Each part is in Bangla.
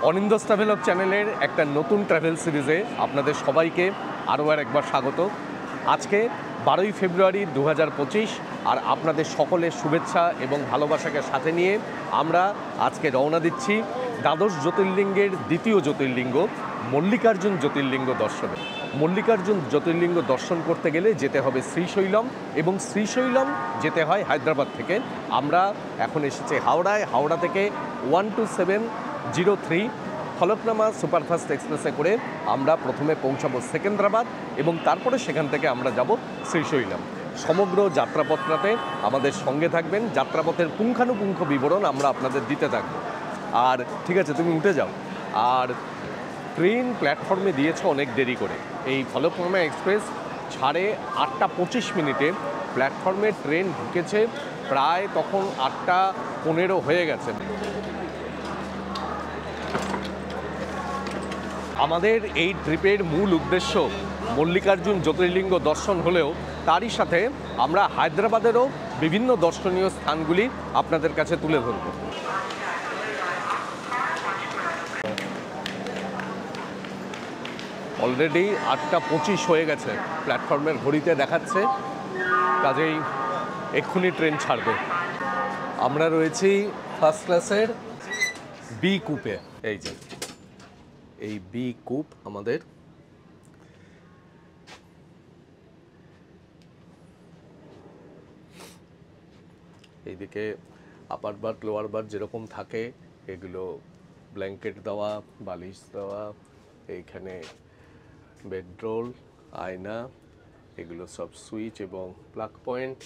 অনিন্দাস ট্রাভেলগ চ্যানেলের একটা নতুন ট্রাভেল সিরিজে আপনাদের সবাইকে আরও একবার স্বাগত। আজকে 12ই ফেব্রুয়ারি 2025 আর আপনাদের সকলের শুভেচ্ছা এবং ভালোবাসাকে সাথে নিয়ে আমরা আজকে রওনা দিচ্ছি দ্বাদশ জ্যোতির্লিঙ্গের দ্বিতীয় জ্যোতির্লিঙ্গ মল্লিকার্জুন জ্যোতির্লিঙ্গ দর্শনে। মল্লিকার্জুন জ্যোতির্লিঙ্গ দর্শন করতে গেলে যেতে হবে শ্রীশৈলম, এবং শ্রীশৈলম যেতে হয় হায়দ্রাবাদ থেকে। আমরা এখন এসেছি হাওড়ায়। হাওড়া থেকে 12703 ফলকনামা সুপারফাস্ট এক্সপ্রেসে করে আমরা প্রথমে পৌঁছাবো সেকেন্দ্রাবাদ এবং তারপরে সেখান থেকে আমরা যাব শ্রীশৈলম। সমগ্র যাত্রাপথটাতে আমাদের সঙ্গে থাকবেন। যাত্রাপথের পুঙ্খানুপুঙ্খ বিবরণ আমরা আপনাদের দিতে থাকবো। আর ঠিক আছে, তুমি উঠে যাও। আর ট্রেন প্ল্যাটফর্মে দিয়েছে অনেক দেরি করে। এই ফলকনামা এক্সপ্রেস 8:25 প্ল্যাটফর্মে ট্রেন ঢুকেছে, প্রায় তখন 8:15 হয়ে গেছে। আমাদের এই ট্রিপের মূল উদ্দেশ্য মল্লিকার্জুন জ্যোতির্লিঙ্গ দর্শন হলেও তারই সাথে আমরা হায়দ্রাবাদেরও বিভিন্ন দর্শনীয় স্থানগুলি আপনাদের কাছে তুলে ধরব। অলরেডি 8:25 হয়ে গেছে, প্ল্যাটফর্মের ঘড়িতে দেখাচ্ছে, কাজেই এক্ষুনি ট্রেন ছাড়বে। আমরা রয়েছি ফার্স্ট ক্লাসের বি কুপে। এই বি কুপ আমাদের। এইদিকে আপার বার্থ লোয়ার বার্থ যেরকম থাকে, এগুলো ব্ল্যাঙ্কেট দেওয়া, বালিশ দেওয়া, এইখানে বেডরোল, আয়না, এগুলো সব সুইচ এবং প্লাগ পয়েন্ট।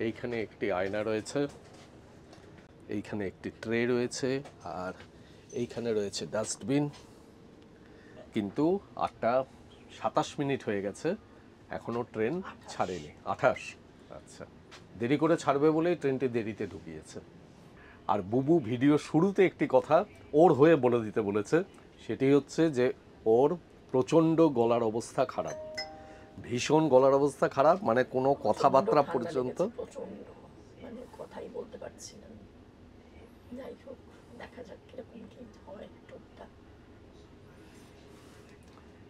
এইখানে একটি আয়না রয়েছে, এইখানে একটি ট্রে রয়েছে, আর এইখানে রয়েছে ডাস্টবিন। কিন্তু 8:27 হয়ে গেছে, এখনও ট্রেন ছাড়েনি। 28, আচ্ছা, দেরি করে ছাড়বে বলেই ট্রেনটি দেরিতে ঢুকিয়েছে। আর বুবু ভিডিও শুরুতে একটি কথা ওর হয়ে বলে দিতে বলেছে, সেটি হচ্ছে যে ওর প্রচণ্ড গলার অবস্থা খারাপ, ভীষণ গলার অবস্থা খারাপ, মানে কোনো কথাবার্তা পর্যন্ত মানে কথাই বলতে পারছি না। যাই হোক, দেখা যাক কিরকম কি হয়।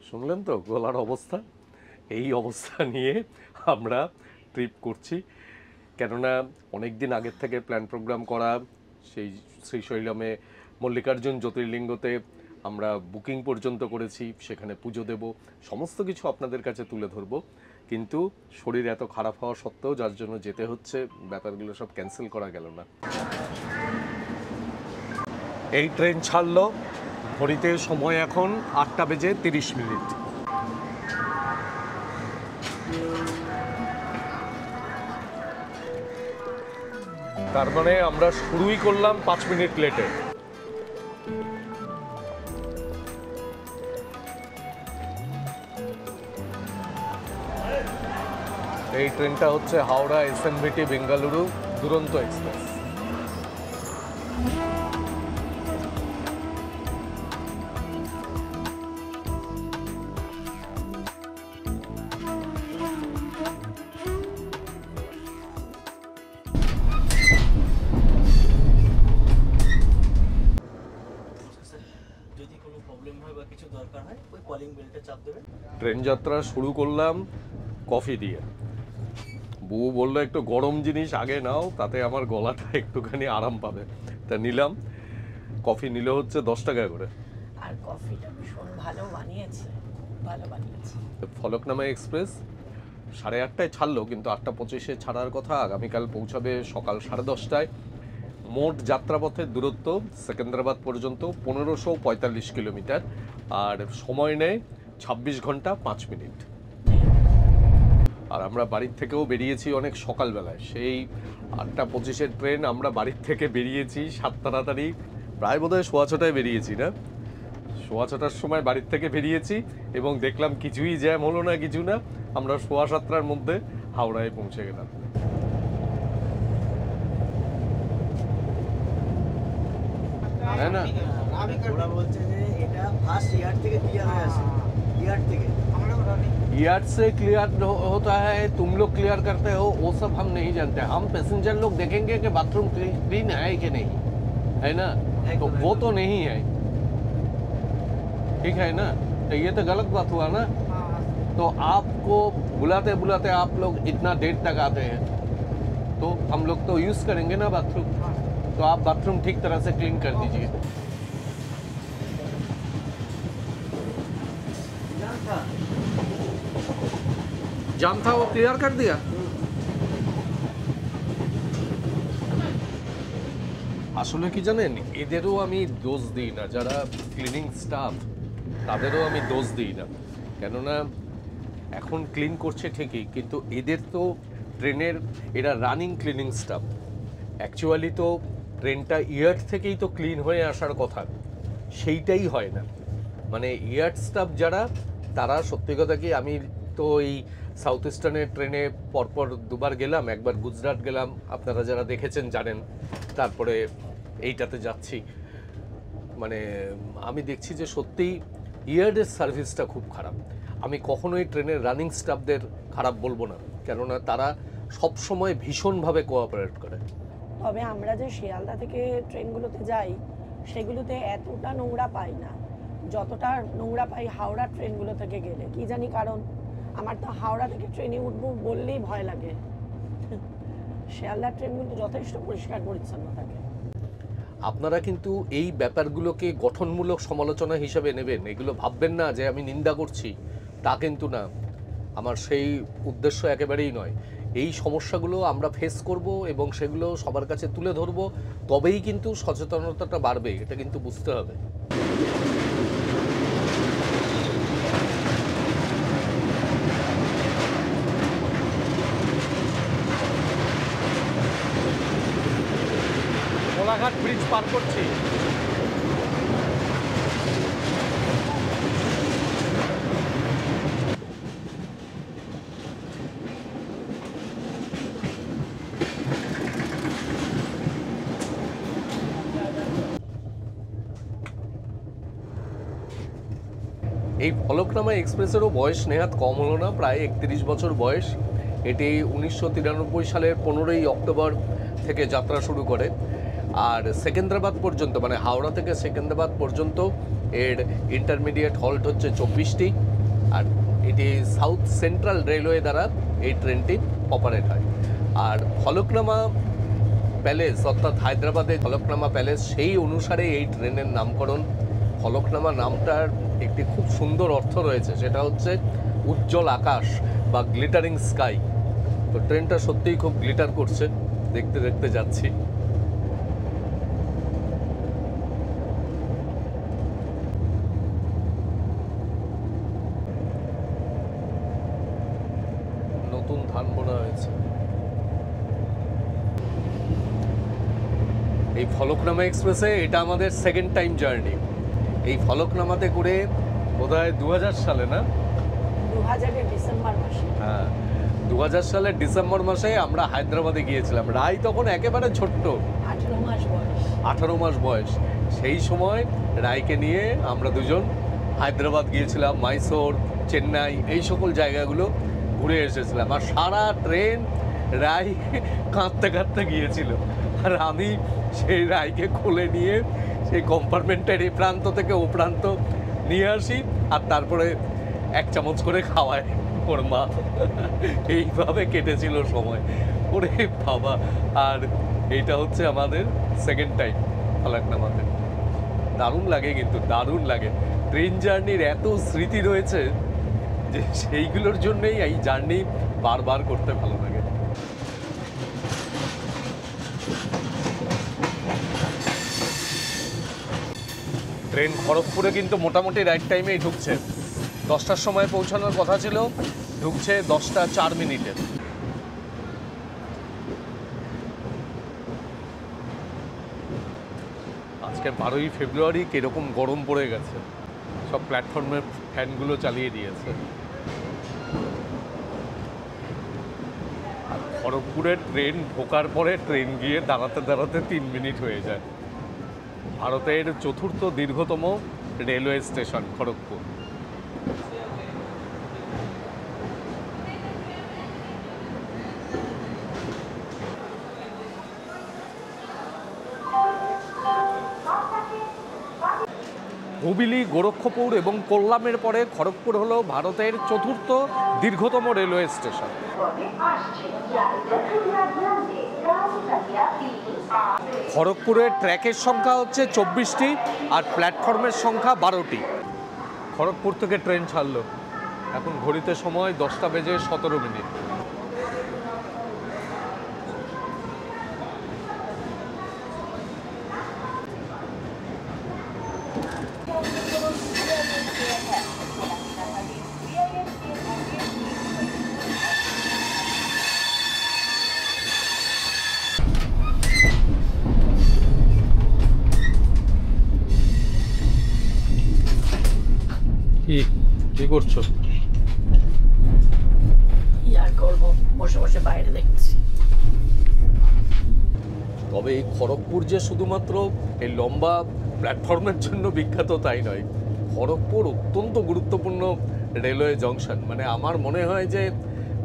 শুনলেন তো গলার অবস্থা। এই অবস্থা নিয়ে আমরা ট্রিপ করছি, কেননা অনেক দিন আগের থেকে প্ল্যান প্রোগ্রাম করা। সেই শ্রীশৈলমে মল্লিকার্জুন জ্যোতির্লিঙ্গতে আমরা বুকিং পর্যন্ত করেছি, সেখানে পুজো দেব, সমস্ত কিছু আপনাদের কাছে তুলে ধরব। কিন্তু শরীর এত খারাপ হওয়া সত্ত্বেও যার জন্য যেতে হচ্ছে, ব্যাপারগুলো সব ক্যান্সেল করা গেল না। এই ট্রেন ছাড়লো, ঘড়িতে সময় এখন 8:30। তার মানে আমরা শুরুই করলাম 5 মিনিট লেটে। এই ট্রেনটা হচ্ছে হাওড়া এসএনভিটি বেঙ্গালুরু দুরন্ত এক্সপ্রেস। ট্রেন যাত্রা শুরু করলাম কফি দিয়ে। বউ বললো একটু গরম জিনিস আগে নাও, তাতে আমার গলাটা একটুখানি আরাম পাবে। তা নিলাম। কফি নিলে হচ্ছে 10 টাকা করে। আর কফিটা ভীষণ ভালো বানিয়েছে। ফলকনামা এক্সপ্রেস 8:30 ছাড়লো, কিন্তু 8:25 ছাড়ার কথা। আগামীকাল পৌঁছাবে সকাল 10:30টায়। মোট যাত্রাপথের দূরত্ব সেকেন্দ্রাবাদ পর্যন্ত 1545 কিলোমিটার, আর সময় নেয় 26 ঘন্টা 5 মিনিট। আর আমরা বাড়ির থেকেও বেরিয়েছি অনেক সকালবেলায়, সেই 8:25 ট্রেন। আমরা বাড়ির থেকে বেরিয়েছি 7 তাড়াতাড়ি, প্রায় বোধহয় 6:15 বেরিয়েছি না, 6:15 সময় বাড়ির থেকে বেরিয়েছি, এবং দেখলাম কিছুই জ্যাম হলো না, কিছু না। আমরা 7:15 মধ্যে হাওড়ায় পৌঁছে গেলাম। है ना, ওরা বলছে যে এটা ফার্স্ট ইয়ার থেকে ক্লিয়ার হয়ে আসে, ইয়ার থেকে। यार्ड से क्लियर होता है, तुम लोग क्लियर करते हो, वो सब हम नहीं जानते। हम पैसेंजर लोग देखेंगे कि बाथरूम क्लीन है कि नहीं, है ना, तो वो तो नहीं है। ठीक है ना? तो ये तो गलत बात हुआ ना। तो आपको बुलाते बुलाते आप लोग इतना देर तक आते हैं, तो हम लोग तो यूज़ करेंगे ना बाथरूम। तो आप बाथरूम ठीक तरह से क्लीन कर दीजिए। जाम था वो क्लियर कर दिया। আসলে কি জানেন, এদেরও আমি দোষ দিই না, যারা ক্লিনিং স্টাফ তাদেরও আমি দোষ দিই না, কেননা এখন ক্লিন করছে ঠিকই, কিন্তু এদের তো ট্রেনের এরা রানিং ক্লিনিং স্টাফ। অ্যাকচুয়ালি তো ট্রেনটা ইয়ার্ড থেকেই তো ক্লিন হয়ে আসার কথা, সেইটাই হয় না। মানে ইয়ার্ড স্টাফ যারা, তারা সত্যি কথা কি, আমি তো এই সাউথ ইস্টার্নের ট্রেনে পরপর দুবার গেলাম, একবার গুজরাট গেলাম, আপনারা যারা দেখেছেন জানেন, তারপরে এইটাতে যাচ্ছি। মানে আমি দেখছি যে সত্যিই ইয়ার্ডের সার্ভিসটা খুব খারাপ। আমি কখনোই ট্রেনের রানিং স্টাফদের খারাপ বলবো না, কেননা তারা সবসময় ভীষণভাবে কোঅপারেট করে। তবে আমরা যে শিয়ালদা থেকে ট্রেনগুলোতে যাই, সেগুলোতে এতটা নোংরা পাই না যতটা নোংরা পাই হাওড়া ট্রেনগুলো থেকে গেলে। কি জানি কারণ, আমার তো হাওড়া থেকে ট্রেনে উঠবো বললেই ভয় লাগে। শিয়ালদার ট্রেনগুলো যথেষ্ট পরিষ্কার পরিচ্ছন্ন থাকে। আপনারা কিন্তু এই ব্যাপারগুলোকে গঠনমূলক সমালোচনা হিসেবে নেবেন, এগুলো ভাববেন না যে আমি নিন্দা করছি, তা কিন্তু না। আমার সেই উদ্দেশ্য একেবারেই নয়। এই সমস্যাগুলো আমরা ফেস করব এবং সেগুলো সবার কাছে তুলে ধরব, তবেই কিন্তু সচেতনতাটা বাড়বে, এটা কিন্তু বুঝতে হবে। কোলাঘাট ব্রিজ পার করছি। এই ফলকনামা এক্সপ্রেসেরও বয়স নেহাত কম হলো না, প্রায় 31 বছর বয়স। এটি 1993 সালের 15ই অক্টোবর থেকে যাত্রা শুরু করে, আর সেকেন্দ্রাবাদ পর্যন্ত, মানে হাওড়া থেকে সেকেন্দ্রাবাদ পর্যন্ত এর ইন্টারমিডিয়েট হল্ট হচ্ছে 24টি, আর এটি সাউথ সেন্ট্রাল রেলওয়ে দ্বারা এই ট্রেনটি অপারেট হয়। আর ফলকনামা প্যালেস, অর্থাৎ হায়দ্রাবাদে ফলকনামা প্যালেস, সেই অনুসারে এই ট্রেনের নামকরণ। ফলকনামা নামটার একটি খুব সুন্দর অর্থ রয়েছে, সেটা হচ্ছে উজ্জ্বল আকাশ বা গ্লিটারিং স্কাই। তো ট্রেনটা সত্যিই খুব গ্লিটার করছে, দেখতে দেখতে যাচ্ছি। নতুন ধান বোনা হয়েছে। এই ফলকনামা এক্সপ্রেসে এটা আমাদের সেকেন্ড টাইম জার্নি। এই ফলকনামাতে করে বোধহয় 2000 সালে, না 2000-এর ডিসেম্বর মাসে, হ্যাঁ 2000 সালের ডিসেম্বর মাসে আমরা হায়দ্রাবাদে গিয়েছিলাম। রাই তখন একেবারে ছোট্ট, 18 মাস বয়স। 18 মাস বয়স। সেই সময় রায়কে নিয়ে আমরা দুজন হায়দ্রাবাদ গিয়েছিলাম, মাইসোর, চেন্নাই, এই সকল জায়গাগুলো ঘুরে এসেছিলাম। আর সারা ট্রেন রায় কাঁদতে কাঁদতে গিয়েছিল, আর আমি সেই রায়কে কোলে নিয়ে সেই কম্পার্টমেন্টের এই প্রান্ত থেকে ও প্রান্ত নিয়ে আসি, আর তারপরে এক চামচ করে খাওয়ায় ওর মা। এইভাবে কেটেছিল সময়, ওরে বাবা। আর এইটা হচ্ছে আমাদের সেকেন্ড টাইম ফলকনামাতে। দারুণ লাগে, কিন্তু দারুণ লাগে। ট্রেন জার্নির এত স্মৃতি রয়েছে যে সেইগুলোর জন্যই এই জার্নি বারবার করতে ভালো লাগে। ট্রেন খড়গপুরে কিন্তু মোটামুটি রাইট টাইমেই ঢুকছে। 10টার সময় পৌঁছানোর কথা ছিল, ঢুকছে 10টা 4 মিনিটে। আজকে 12ই ফেব্রুয়ারি, কিরকম গরম পড়ে গেছে। সব প্ল্যাটফর্মের ফ্যানগুলো চালিয়ে দিয়েছে। আর খড়গপুরের ট্রেন ঢোকার পরে ট্রেন গিয়ে দাঁড়াতে দাঁড়াতে 3 মিনিট হয়ে যায়। ভারতের 4র্থ দীর্ঘতম রেলওয়ে স্টেশন খড়গপুর। হুগলি, গোরক্ষপুর এবং কোল্লামের পরে খড়গপুর হলো ভারতের চতুর্থ দীর্ঘতম রেলওয়ে স্টেশন। খড়গপুরের ট্র্যাকের সংখ্যা হচ্ছে 24টি আর প্ল্যাটফর্মের সংখ্যা 12টি। খড়গপুর থেকে ট্রেন ছাড়লো, এখন ঘড়িতে সময় 10:17। কি করছো? কি আর করবো, বসে বসে বাইরে দেখছি। তবে এই খড়গপুর যে শুধুমাত্র এই লম্বা প্ল্যাটফর্মের জন্য বিখ্যাত তাই নয়, খড়গপুর অত্যন্ত গুরুত্বপূর্ণ রেলওয়ে জংশন। মানে আমার মনে হয় যে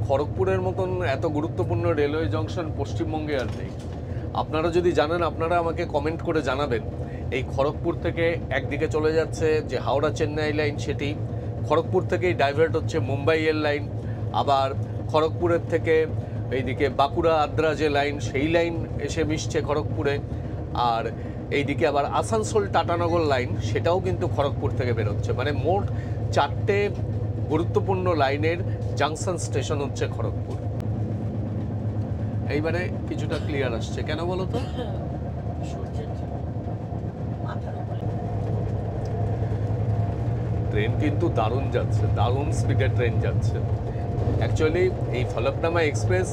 খড়গপুরের মতন এত গুরুত্বপূর্ণ রেলওয়ে জংশন পশ্চিমবঙ্গে আর নেই। আপনারা যদি জানেন আপনারা আমাকে কমেন্ট করে জানাবেন। এই খড়গপুর থেকে একদিকে চলে যাচ্ছে যে হাওড়া চেন্নাই লাইন, সেটি খড়গপুর থেকেই ডাইভার্ট হচ্ছে মুম্বাই এর লাইন, আবার খড়গপুরের থেকে এইদিকে বাঁকুড়া আদ্রা যে লাইন, সেই লাইন এসে মিশছে খড়গপুরে, আর এইদিকে আবার আসানসোল টাটানগর লাইন, সেটাও কিন্তু খড়গপুর থেকে বেরোচ্ছে। মানে মোট 4টে গুরুত্বপূর্ণ লাইনের জাংশন স্টেশন হচ্ছে খড়গপুর। এইবারে কিছুটা ক্লিয়ার আসছে, কেন বলো তো? ট্রেন কিন্তু দারুণ যাচ্ছে, দারুণ স্পিডে ট্রেন যাচ্ছে। অ্যাকচুয়ালি এই ফলকনামা এক্সপ্রেস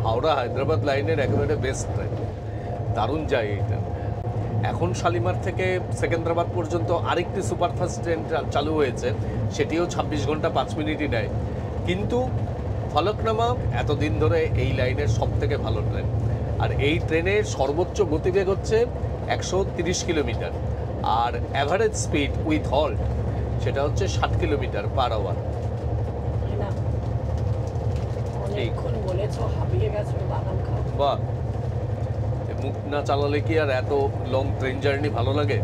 হাওড়া হায়দ্রাবাদ লাইনের একেবারে বেস্ট ট্রেন, দারুণ যায় এইটা। এখন শালিমার থেকে সেকেন্দ্রাবাদ পর্যন্ত আরেকটি সুপারফাস্ট ট্রেন চালু হয়েছে, সেটিও 26 ঘন্টা 5 মিনিটই নেয়। কিন্তু ফলকনামা এতদিন ধরে এই লাইনের সব থেকে ভালো ট্রেন, আর এই ট্রেনের সর্বোচ্চ গতিবেগ হচ্ছে 130 কিলোমিটার, আর অ্যাভারেজ স্পিড উইথ হল্ট সেটা হচ্ছে 60 কিলোমিটার পার আওয়ার। বাহ, মুখ না চালালে কি আর এত লং ট্রেন জার্নি ভালো লাগে?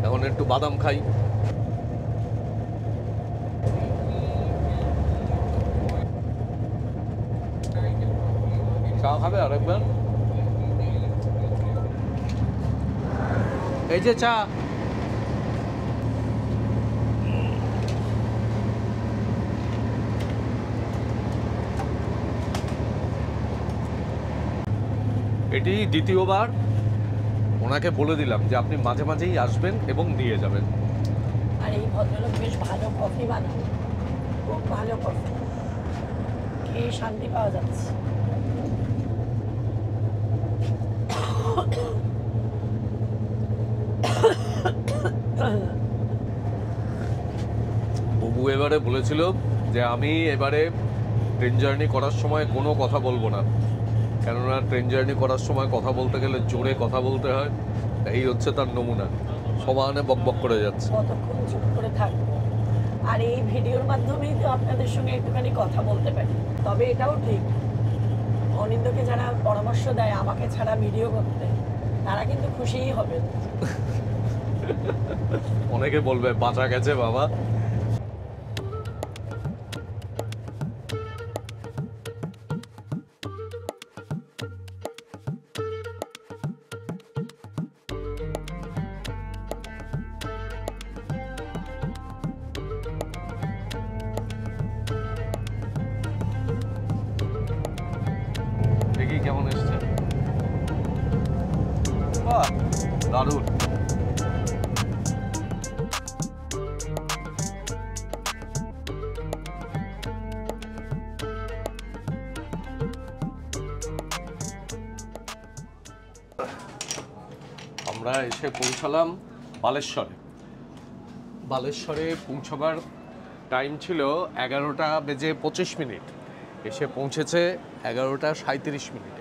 এখন একটু বাদাম খাই। চা খাবে আরেকবার? এই যে চা। এটি দ্বিতীয়বার ওনাকে বলে দিলাম যে আপনি মাঝে মাঝেই আসবেন এবং দিয়ে যাবেন। আর এই ভদ্রলোক বেশ ভালো কফি বানান, খুব ভালো কফি, খেয়ে শান্তি পাওয়া যাচ্ছে। বুবু এবারে বলেছিল যে আমি এবারে ট্রেন জার্নি করার সময় কোনো কথা বলবো না, কেননা ট্রেন জার্নি করার সময় কথা বলতে গেলে জোরে কথা বলতে হয়। এই হচ্ছে তার নমুনা, সমানে বকবক করে যাচ্ছে। কতক্ষণ চুপ করে থাকবো, আর এই ভিডিওর মাধ্যমেই তো আপনাদের সঙ্গে একটুখানি কথা বলতে পারি। তবে এটাও ঠিক, অনিন্দকে যারা পরামর্শ দেয় আমাকে ছাড়া ভিডিও করতে, তারা কিন্তু খুশিই হবে। অনেকে বলবে বাঁচা গেছে বাবা। দেখি কেমন এসছে। বাহ, দারুণ। আমরা এসে পৌঁছালাম বালেশ্বরে। বালেশ্বরে পৌঁছাবার টাইম ছিল 11:25, এসে পৌঁছেছে 11:37।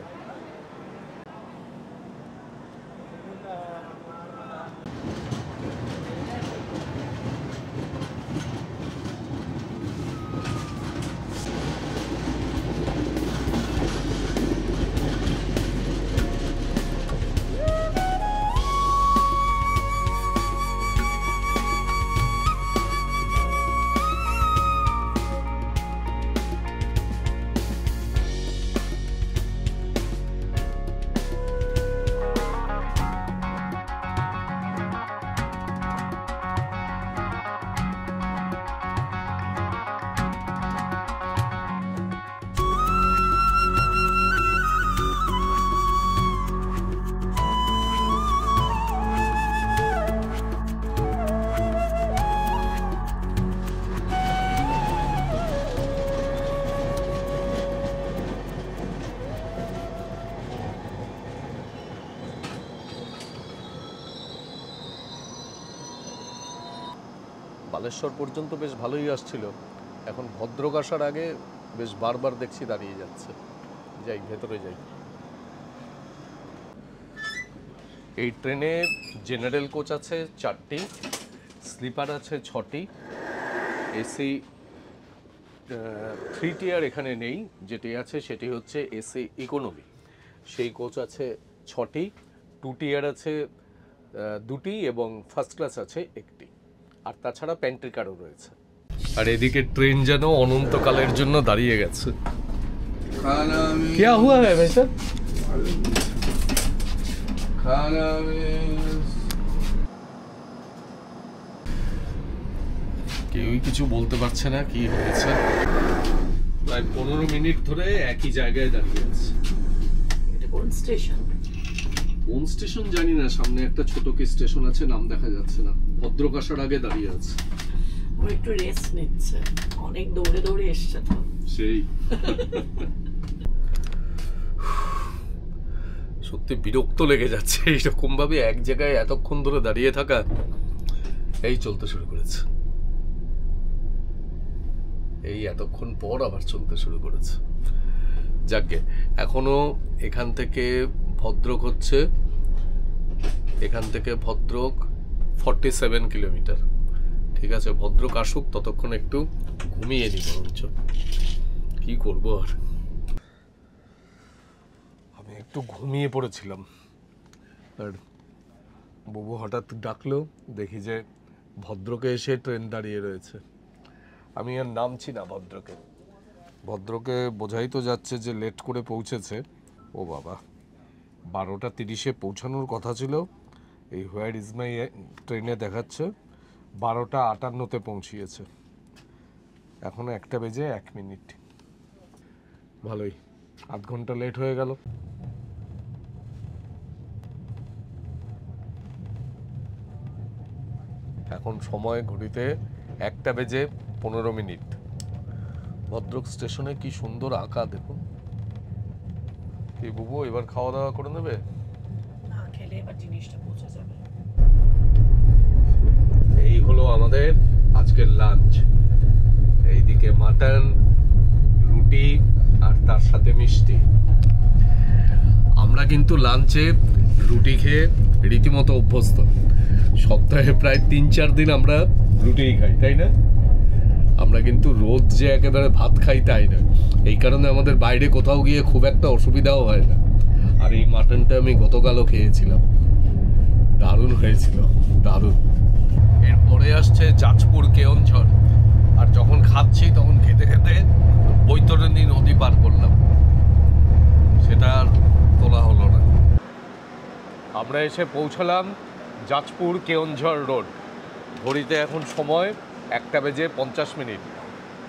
বালেশ্বর পর্যন্ত বেশ ভালোই আসছিল, এখন ভদ্রক আসার আগে বেশ বারবার দেখছি দাঁড়িয়ে যাচ্ছে। যাই ভেতরে যাই। এই ট্রেনে জেনারেল কোচ আছে 4টি, স্লিপার আছে 6টি, এসি 3 টিয়ার এখানে নেই, যেটি আছে সেটি হচ্ছে এসি ইকোনমি। সেই কোচ আছে 6টি, 2 টিয়ার আছে 2টি এবং ফার্স্ট ক্লাস আছে 1টি, আর তাছাড়া প্যান্ট্রিকারও রয়েছে। আর এদিকে ট্রেন যেন অনন্তকালের জন্য দাঁড়িয়ে গেছে। क्या हुआ है भाई साहब? কেউই কিছু বলতে পারছে না কি হয়েছে। প্রায় 15 মিনিট ধরে একই জায়গায় দাঁড়িয়ে আছে। এটা কোন স্টেশন? কোন স্টেশন জানি না, সামনে একটা ছোট কি স্টেশন আছে, নাম দেখা যাচ্ছে না। ভদ্রক আসার আগে দাঁড়িয়ে আছে। ও একটু রেস্ট নিচ্ছে, অনেক দৌড়ে দৌড়ে এসছে তো সেই সত্যি বিরক্ত লেগে যাচ্ছে এইরকম ভাবে এক জায়গায় এতক্ষণ ধরে দাঁড়িয়ে থাকা। এই চলতে শুরু করেছে, এই এতক্ষণ পর আবার চলতে শুরু করেছে। যাকে এখনো এখান থেকে ভদ্রক হচ্ছে, এখান থেকে ভদ্রক 47 কিলোমিটার। ঠিক আছে, ভদ্রক আসুক, ততক্ষণ একটু ঘুমিয়ে নি বরঞ্চ। কি করবো আর, আমি একটু ঘুমিয়ে পড়েছিলাম। আর বুবু হঠাৎ ডাকলো, দেখি যে ভদ্রকে এসে ট্রেন দাঁড়িয়ে রয়েছে। আমি আর নামছি না ভদ্রকে। ভদ্রকে বোঝাই তো যাচ্ছে যে লেট করে পৌঁছেছে। ও বাবা, 12টা 30-এ পৌঁছানোর কথা ছিল, এই হোয়ার ইজ মাই ট্রেনে দেখাচ্ছে 12টা 58-তে পৌঁছিয়েছে। এখনো 1টা বেজে 1 মিনিট। ভালোই, আধ ঘন্টা লেট হয়ে গেল। এখন সময় ঘড়িতে 1টা বেজে 15 মিনিট। ভদ্রক স্টেশনে কি সুন্দর আঁকা দেখুন। এই বুবু এবার খাওয়া দাওয়া করে নেবে? না খেলে এবার জিনিসটা পৌঁছে যাবে। এই হলো আমাদের আজকের লাঞ্চ। এইদিকে মাটন, রুটি আর তার সাথে মিষ্টি। আমরা কিন্তু লাঞ্চে রুটি খেয়ে রীতিমতো অভ্যস্ত। সপ্তাহে প্রায় 3-4 দিন আমরা রুটিই খাই, তাই না? আমরা কিন্তু রোজ যে একেবারে ভাত খাই তাই না। এই কারণে আমাদের বাইরে কোথাও গিয়ে খুব একটা অসুবিধাও হয় না। আর এই মাটনটা আমি গতকালও খেয়েছিলাম, দারুণ হয়েছিল, দারুণ। এরপরে আসছে যাজপুর কেওনঝড়। আর যখন খাচ্ছি তখন খেতে খেতে বৈতরণী নদী পার করলাম, সেটা আর তোলা হলো না। আমরা এসে পৌঁছলাম যাজপুর কেওনঝড় রোড। ঘড়িতে এখন সময় 1টা বেজে 50 মিনিট।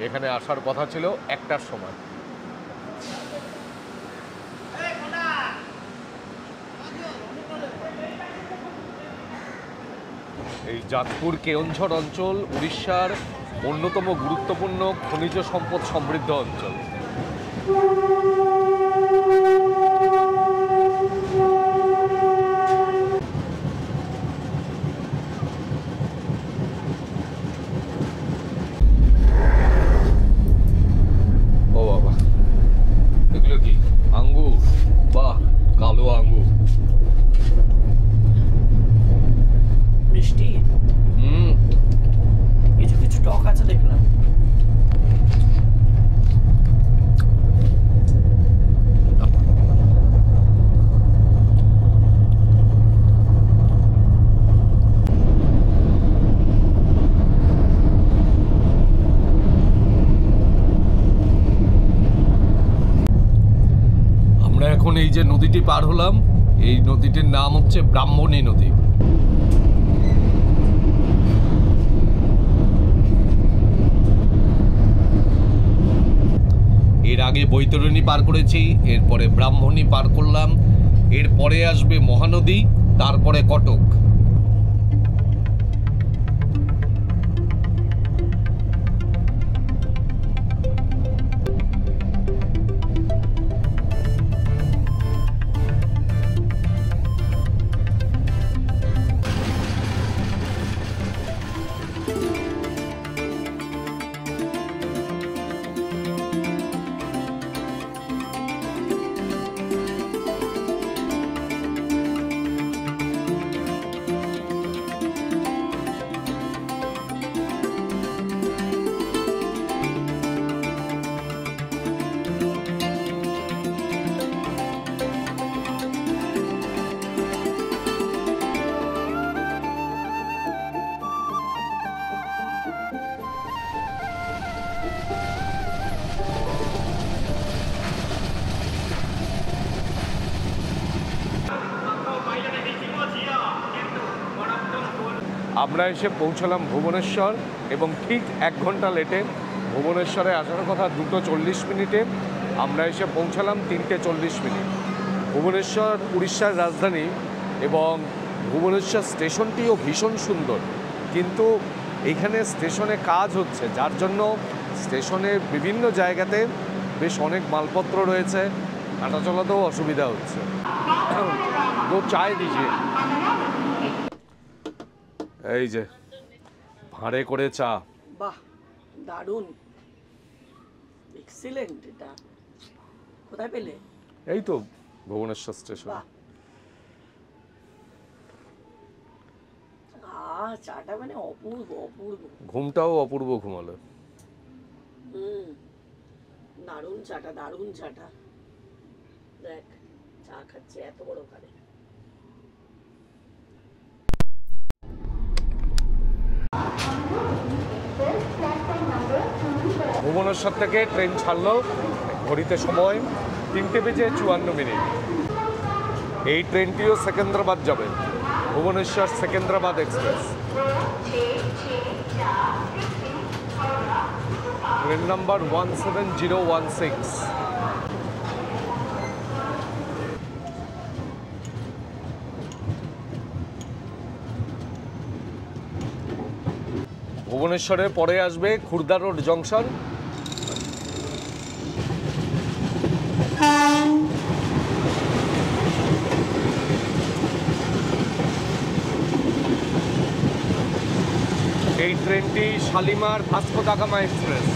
এখানে আসার কথা ছিল 1টার সময়। এই যাজপুর কেওনঝড় অঞ্চল উড়িষ্যার অন্যতম গুরুত্বপূর্ণ খনিজ সম্পদ সমৃদ্ধ অঞ্চল। ও বাবা, এগুলো কি আঙ্গুর? বাহ, কালো আঙ্গুর। মিষ্টি, কিছু কিছু টক আছে দেখলাম। আমরা এখন এই যে নদীটি পার হলাম, এই নদীটির নাম হচ্ছে ব্রাহ্মণী নদী। এর আগে বৈতরণী পার করেছি, এরপরে ব্রাহ্মণী পার করলাম, এরপরে আসবে মহানদী, তারপরে কটক। আমরা এসে পৌঁছলাম ভুবনেশ্বর এবং ঠিক 1 ঘন্টা লেটে। ভুবনেশ্বরে আসার কথা 2:40 আমরা এসে পৌঁছালাম 3:40। ভুবনেশ্বর উড়িষ্যার রাজধানী এবং ভুবনেশ্বর স্টেশনটিও ভীষণ সুন্দর, কিন্তু এইখানে স্টেশনে কাজ হচ্ছে, যার জন্য স্টেশনের বিভিন্ন জায়গাতে বেশ অনেক মালপত্র রয়েছে, হাঁটা চলাতেও অসুবিধা হচ্ছে। তো চায় দিজিয়ে, এই যে ভাঁড়ে করে চা। বাহ, দারুণ, এক্সিলেন্ট। এটা কোথায় পেলে? এই তো ভুবনেশ্বর স্টেশন। বাহ, চাটা মানে অপূর্ব অপূর্ব। ঘুমটাও অপূর্ব ঘুমালো। দারুণ চাটা, দারুণ চাটা। দেখ চা খাচ্ছে এত বড় কারে। ভুবনেশ্বর থেকে ট্রেন ছাড়লো, ঘড়িতে সময় 3:54। এই ট্রেনটিও সেকেন্দ্রাবাদ যাবে, Bhubaneswar Secunderabad express. Train number 17016। ভুবনেশ্বরের পরে আসবে খুর্দা রোড জংশন। এই ট্রেনটি Shalimar Vasco da Gama express.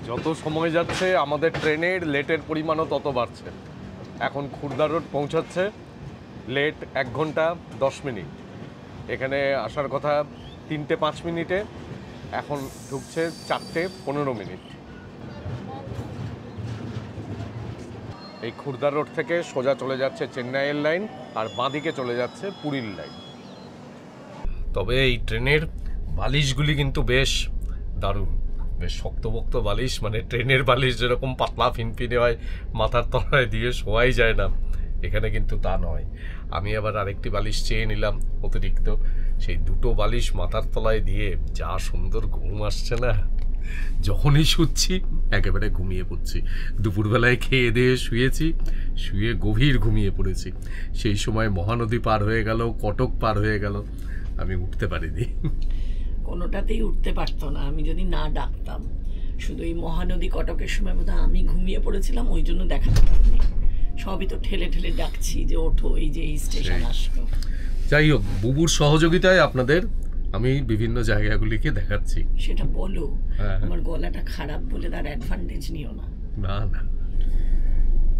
যত সময় যাচ্ছে আমাদের ট্রেনের লেটের পরিমাণও তত বাড়ছে। এখন খুর্দা রোড পৌঁছাচ্ছে, লেট 1 ঘন্টা 10 মিনিট। এখানে আসার কথা 3:05, এখন ঢুকছে 4:15। এই খুর্দা রোড থেকে সোজা চলে যাচ্ছে চেন্নাইয়ের লাইন, আর বাঁদিকে চলে যাচ্ছে পুরীর লাইন। তবে এই ট্রেনের বালিশগুলি কিন্তু বেশ দারুণ, বেশ শক্তপোক্ত বালিশ, মানে ট্রেনের বালিশ যেরকম পাতলা ফিনফিনে হয়, মাথার তলায় দিয়ে শোয়াই যায় না, এখানে কিন্তু তা নয়। আমি আবার আরেকটি বালিশ চেয়ে নিলাম অতিরিক্ত, সেই 2টো বালিশ মাথার তলায় দিয়ে যা সুন্দর ঘুম আসছে না, যখনই শুচ্ছি একেবারে ঘুমিয়ে পড়ছি। দুপুরবেলায় খেয়ে দিয়ে শুয়েছি, শুয়ে গভীর ঘুমিয়ে পড়েছি। সেই সময় মহানদী পার হয়ে গেল, কটক পার হয়ে গেল, আমি উঠতে পারিনি। কোনোটাতেই উঠতে পারতো না আমি যদি না ডাকতাম। শুধু এই মহানদী কটকের সময় বোধহয় আমি ঘুমিয়ে পড়েছিলাম, ওই জন্য দেখাতে পারিনি। সবই তো ঠেলে ঠেলে ডাকছি যে ওঠো, এই যে এই স্টেশন আসলো। যাই হোক, বুবুর সহযোগিতায় আপনাদের আমি বিভিন্ন জায়গাগুলিকে দেখাচ্ছি। সেটা বলো, হ্যাঁ। আমার গলাটা খারাপ বলে তার অ্যাডভান্টেজ নিও না। না না,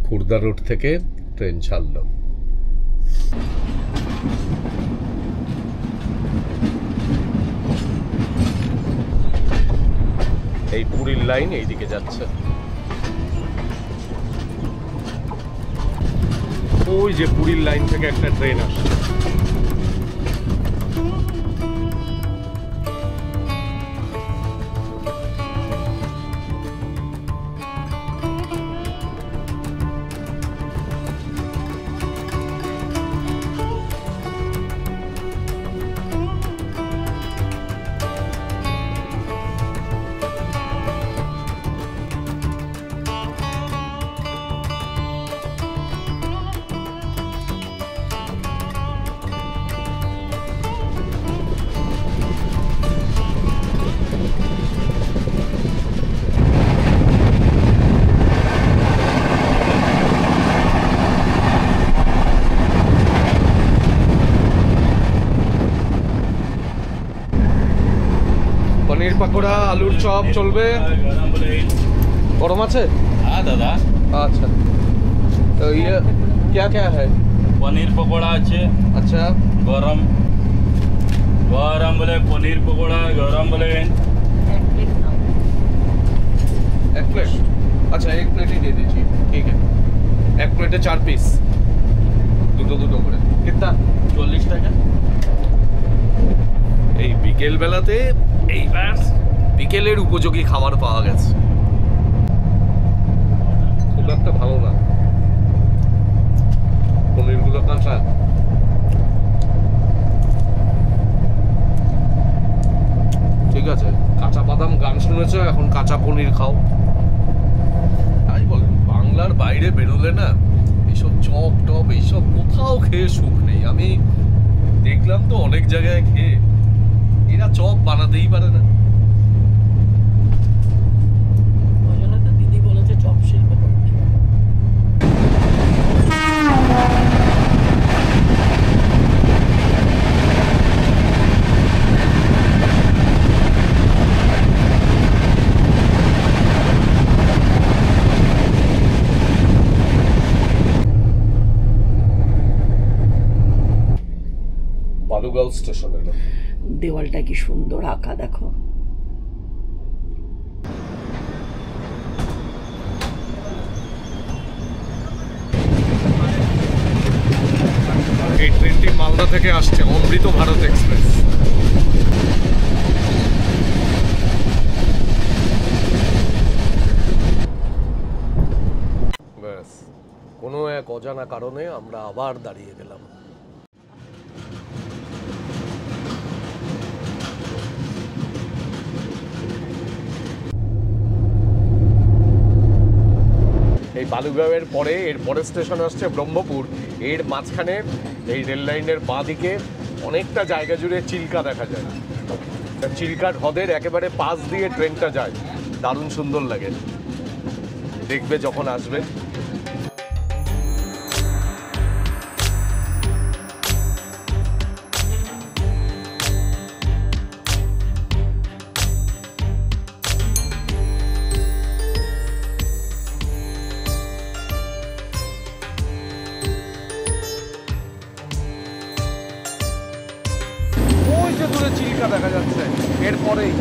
খুর্দা রোড থেকে ট্রেন ছাড়লো। এই পুরীর লাইন এইদিকে যাচ্ছে। ওই যে পুরীর লাইন থেকে একটা ট্রেন আসছে। पनीर पकोड़ा आलूर चॉप चलबे गरम আছে हाँ दादा अच्छा तो ये क्या क्या है पनीर पकोड़ा আছে अच्छा गरम गरम बोले पनीर पकोड़ा गरम बोले एक प्लेट अच्छा एक प्लेट ही दे दीजिए ठीक है एक प्लेटे 4 पीस দুটো দুটো করে कितना 40 টাকা এই বিকেল বেলাতে এইবার বিকেলের উপযোগী খাবার পাওয়া গেছে বাইরে বেরোলে না এইসব চপ টপ এইসব কোথাও খেয়ে সুখ নেই। আমি দেখলাম তো অনেক জায়গায় খেয়ে, এরা চপ বানাতেই পারে না। ওই জন্য তো দিদি বলেছে চপ শিল্প করতে। বালুগাঁও স্টেশন এলো। দেওয়ালটা কি সুন্দর আঁকা দেখো। এই ট্রেনটি মালদা থেকে আসছে, অমৃত ভারত এক্সপ্রেস। ব্যাস, কোনো এক অজানা কারণে আমরা আবার দাঁড়িয়ে গেলাম। এই বালুগাঁওয়ের পরে এর পরের স্টেশন আসছে ব্রহ্মপুর। এর মাঝখানে এই রেল লাইনের বাঁ দিকে অনেকটা জায়গা জুড়ে চিল্কা দেখা যায়। চিল্কার হ্রদের একেবারে পাশ দিয়ে ট্রেনটা যায়, দারুণ সুন্দর লাগে দেখবে যখন আসবে। ওই যে দূরে চিল্কা দেখা যাচ্ছে, এরপরেই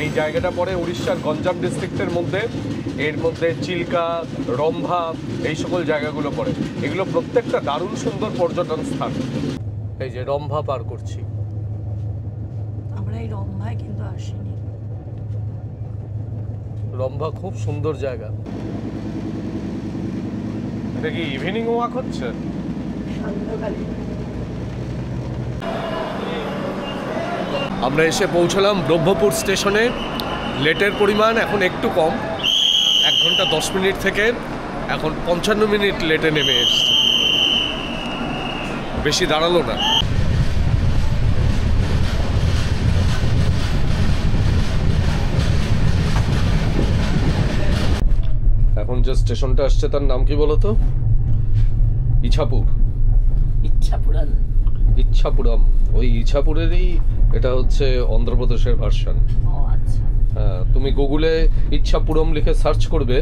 এই জায়গাটা পড়ে উড়িষ্যার গঞ্জাম ডিস্ট্রিক্টের মধ্যে। এর মধ্যে চিল্কা, রম্ভা এই সকল জায়গাগুলো পড়ে। এগুলো প্রত্যেকটা দারুণ সুন্দর পর্যটন স্থান। এই যে রম্ভা পার করছি। আমরা এই রম্ভায় কিন্তু আসিনি। রম্ভা খুব সুন্দর জায়গা। এটা কি ইভিনিং ওয়াক হচ্ছে? সান্ধ্যকালীন। আমরা এসে পৌঁছলাম ব্রহ্মপুর স্টেশনে। লেটের পরিমাণ এখন একটু কম, 1 ঘন্টা 10 মিনিট থেকে এখন 55 মিনিট লেটে নেমে এসছে। বেশি দাঁড়ালো না। এখন যে স্টেশনটা আসছে তার নাম কি বলতো? ইছাপুর। ইচ্ছাপুরান। ইচ্ছাপুরম। ওই ইছাপুরেরই এটা হচ্ছে অন্ধ্রপ্রদেশের ভার্সন। ও আচ্ছা। হ্যাঁ, তুমি গুগলে ইচ্ছাপুরম লিখে সার্চ করবে,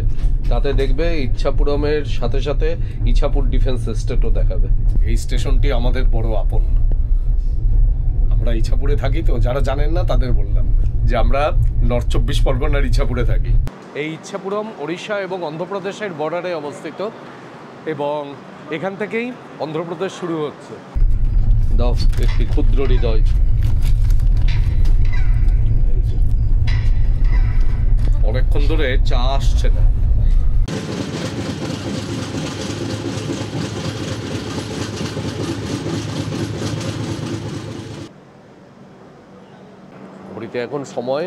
তাতে দেখবে ইচ্ছাপুরমের সাথে সাথে ইছাপুর ডিফেন্স এস্টেটও দেখাবে। এই স্টেশনটি আমাদের বড় আপন। আমরা ইছাপুরে থাকি, তো যারা জানেন না তাদের বললাম যে আমরা নর্থ 24 পরগনার ইছাপুরে থাকি। এই ইচ্ছাপুরম ওড়িশা এবং অন্ধ্রপ্রদেশের বর্ডারে অবস্থিত, এবং এখান থেকেই অন্ধ্রপ্রদেশ শুরু হচ্ছে। দাও একটি ক্ষুদ্র হৃদয়। অনেকক্ষণ ধরে চা আসছে না। ঘড়িতে এখন সময়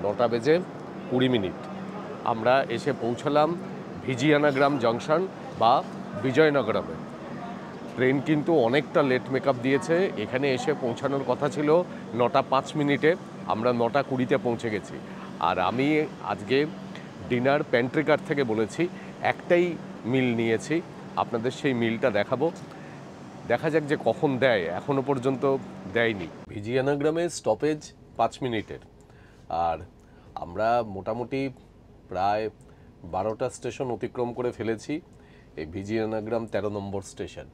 9:20। আমরা এসে পৌঁছালাম ভিজিয়ানাগ্রাম জংশন বা বিজয়নগরমে। ট্রেন কিন্তু অনেকটা লেট মেকআপ দিয়েছে। এখানে এসে পৌঁছানোর কথা ছিল 9:05, আমরা 9:20 পৌঁছে গেছি। আর আমি আজকে ডিনার প্যান্ট্রিকার থেকে বলেছি একটাই মিল নিয়েছি, আপনাদের সেই মিলটা দেখাবো। দেখা যাক যে কখন দেয়, এখনো পর্যন্ত দেয়নি। ভিজিয়ানাগ্রামে স্টপেজ 5 মিনিটের, আর আমরা মোটামুটি প্রায় 12টা স্টেশন অতিক্রম করে ফেলেছি। এই বিজয়নগরম 13 নম্বর স্টেশন।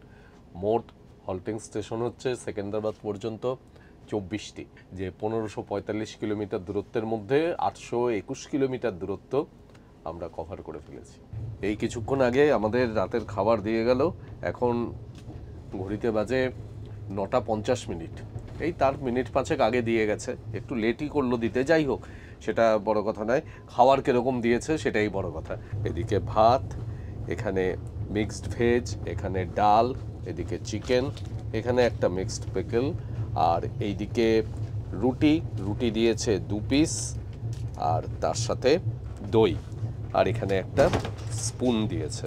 মোট হল্টিং স্টেশন হচ্ছে সেকেন্দ্রাবাদ পর্যন্ত 24টি, যে 1545 কিলোমিটার দূরত্বের মধ্যে 821 কিলোমিটার দূরত্ব আমরা কভার করে ফেলেছি। এই কিছুক্ষণ আগে আমাদের রাতের খাবার দিয়ে গেল, এখন ঘড়িতে বাজে 9টা 50 মিনিট। এই তার মিনিট 5 আগে দিয়ে গেছে, একটু লেটই করলো দিতে, যাই হোক সেটা বড় কথা নয়, খাওয়ার কীরকম দিয়েছে সেটাই বড় কথা। এদিকে ভাত, এখানে মিক্সড ভেজ, এখানে ডাল, এদিকে চিকেন, এখানে একটা মিক্সড পিকল, আর এইদিকে রুটি দিয়েছে 2 পিস, আর তার সাথে দই, আর এখানে একটা স্পুন দিয়েছে।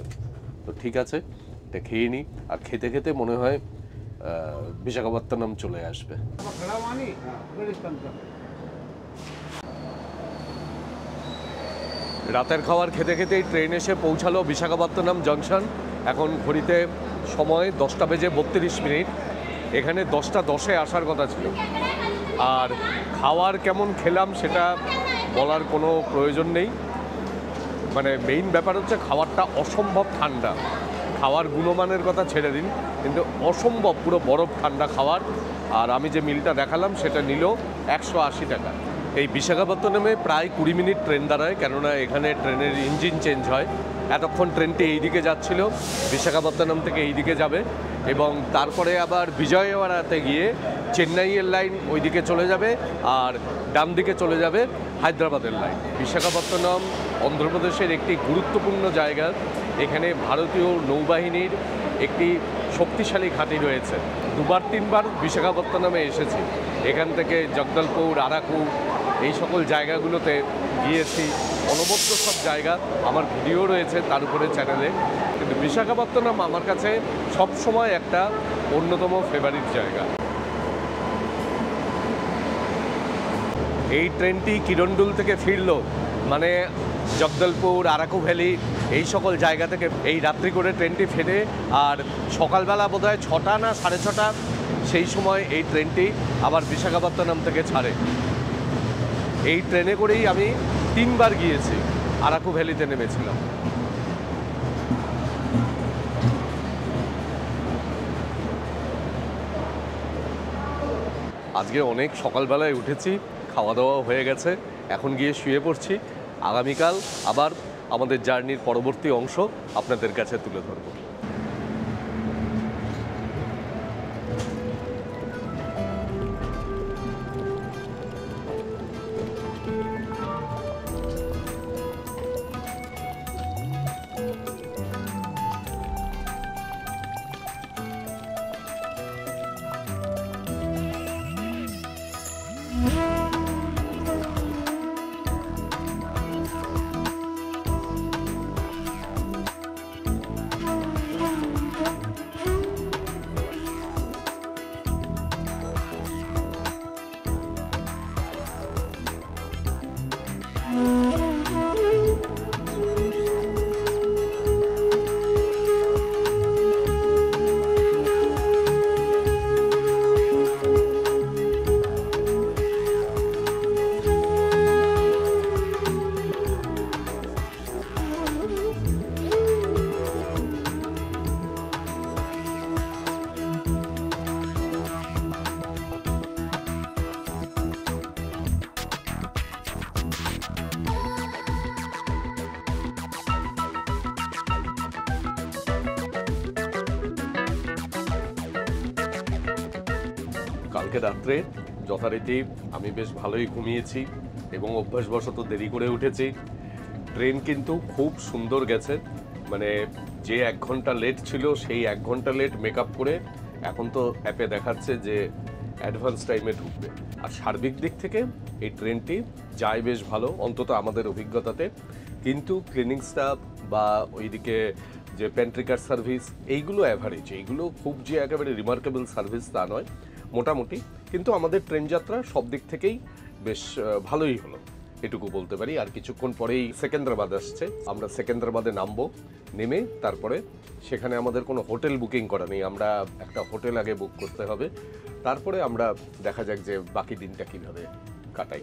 তো ঠিক আছে, এটা খেয়ে নিই। আর খেতে খেতে মনে হয় বিশাখাপত্তনম চলে আসবে। রাতের খাবার খেতে খেতেই ট্রেন এসে পৌঁছালো বিশাখাপত্তনম জংশন। এখন ঘড়িতে সময় 10টা বেজে 32 মিনিট। এখানে 10টা 10-এ আসার কথা ছিল। আর খাওয়ার কেমন খেলাম সেটা বলার কোনো প্রয়োজন নেই, মানে মেইন ব্যাপার হচ্ছে খাবারটা অসম্ভব ঠান্ডা। খাওয়ার গুণমানের কথা ছেড়ে দিন, কিন্তু অসম্ভব পুরো বরফ ঠান্ডা খাবার। আর আমি যে মিলটা দেখালাম সেটা নিল 180 টাকা। এই বিশাখাপত্তনমে প্রায় 20 মিনিট ট্রেন দাঁড়ায়, কেননা এখানে ট্রেনের ইঞ্জিন চেঞ্জ হয়। এতক্ষণ ট্রেনটি এই দিকে যাচ্ছিল, বিশাখাপত্তনম থেকে এই দিকে যাবে, এবং তারপরে আবার বিজয়ওয়াড়াতে গিয়ে চেন্নাইয়ের লাইন ওই দিকে চলে যাবে, আর ডান দিকে চলে যাবে হায়দ্রাবাদের লাইন। বিশাখাপত্তনম অন্ধ্রপ্রদেশের একটি গুরুত্বপূর্ণ জায়গা। এখানে ভারতীয় নৌবাহিনীর একটি শক্তিশালী ঘাঁটি রয়েছে। 2-3বার বিশাখাপত্তনমে এসেছি। এখান থেকে জগদলপুর, আরাকু, এই সকল জায়গাগুলোতে গিয়েছি। অনবদ্য সব জায়গা, আমার ভিডিও রয়েছে তার উপরে চ্যানেলে। কিন্তু বিশাখাপত্তনম আমার কাছে সবসময় একটা অন্যতম ফেভারিট জায়গা। এই ট্রেনটি কিরণডুল থেকে ফিরলো, মানে জগদলপুর, আরাকু ভ্যালি, এই সকল জায়গা থেকে এই রাত্রি করে ট্রেনটি ফেরে। আর সকালবেলা বোধহয় 6টা না 6:30 সেই সময় এই ট্রেনটি আবার বিশাখাপত্তনম থেকে ছাড়ে। এই ট্রেনে করেই আমি 3বার গিয়েছি, আরাকু ভ্যালিতে নেমেছিলাম। আজকে অনেক সকালবেলায় উঠেছি, খাওয়া দাওয়া হয়ে গেছে, এখন গিয়ে শুয়ে পড়ছি। আগামীকাল আবার আমাদের জার্নির পরবর্তী অংশ আপনাদের কাছে তুলে ধরব। কালকে রাত্রে যথারীতি আমি বেশ ভালোই ঘুমিয়েছি এবং অভ্যাসবশত দেরি করে উঠেছি। ট্রেন কিন্তু খুব সুন্দর গেছে, মানে যে 1 ঘন্টা লেট ছিল সেই 1 ঘন্টা লেট মেকআপ করে এখন তো অ্যাপে দেখাচ্ছে যে অ্যাডভান্স টাইমে ঢুকবে। আর সার্বিক দিক থেকে এই ট্রেনটি যায় বেশ ভালো, অন্তত আমাদের অভিজ্ঞতাতে। কিন্তু ক্লিনিং স্টাফ বা ওইদিকে যে প্যান্ট্রিকার সার্ভিস, এইগুলো অ্যাভারেজ, এইগুলো খুব যে একেবারে রিমার্কেবল সার্ভিস তা নয়, মোটামুটি। কিন্তু আমাদের ট্রেন যাত্রা সব দিক থেকেই বেশ ভালোই হলো, এটুকু বলতে পারি। আর কিছুক্ষণ পরেই সেকেন্দ্রাবাদ আসছে, আমরা সেকেন্দ্রাবাদে নামবো। নেমে তারপরে সেখানে আমাদের কোনো হোটেল বুকিং করা নেই, আমরা একটা হোটেল আগে বুক করতে হবে। তারপরে আমরা দেখা যাক যে বাকি দিনটা কীভাবে কাটাই।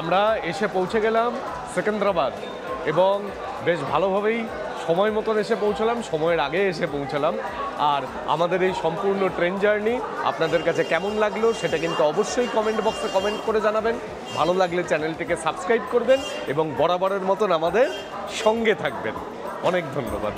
আমরা এসে পৌঁছে গেলাম সেকেন্দ্রাবাদ এবং বেশ ভালোভাবেই সময় মতন এসে পৌঁছলাম, সময়ের আগে এসে পৌঁছলাম। আর আমাদের এই সম্পূর্ণ ট্রেন জার্নি আপনাদের কাছে কেমন লাগলো সেটা কিন্তু অবশ্যই কমেন্ট বক্সে কমেন্ট করে জানাবেন। ভালো লাগলে চ্যানেলটিকে সাবস্ক্রাইব করবেন এবং বরাবরের মতন আমাদের সঙ্গে থাকবেন। অনেক ধন্যবাদ।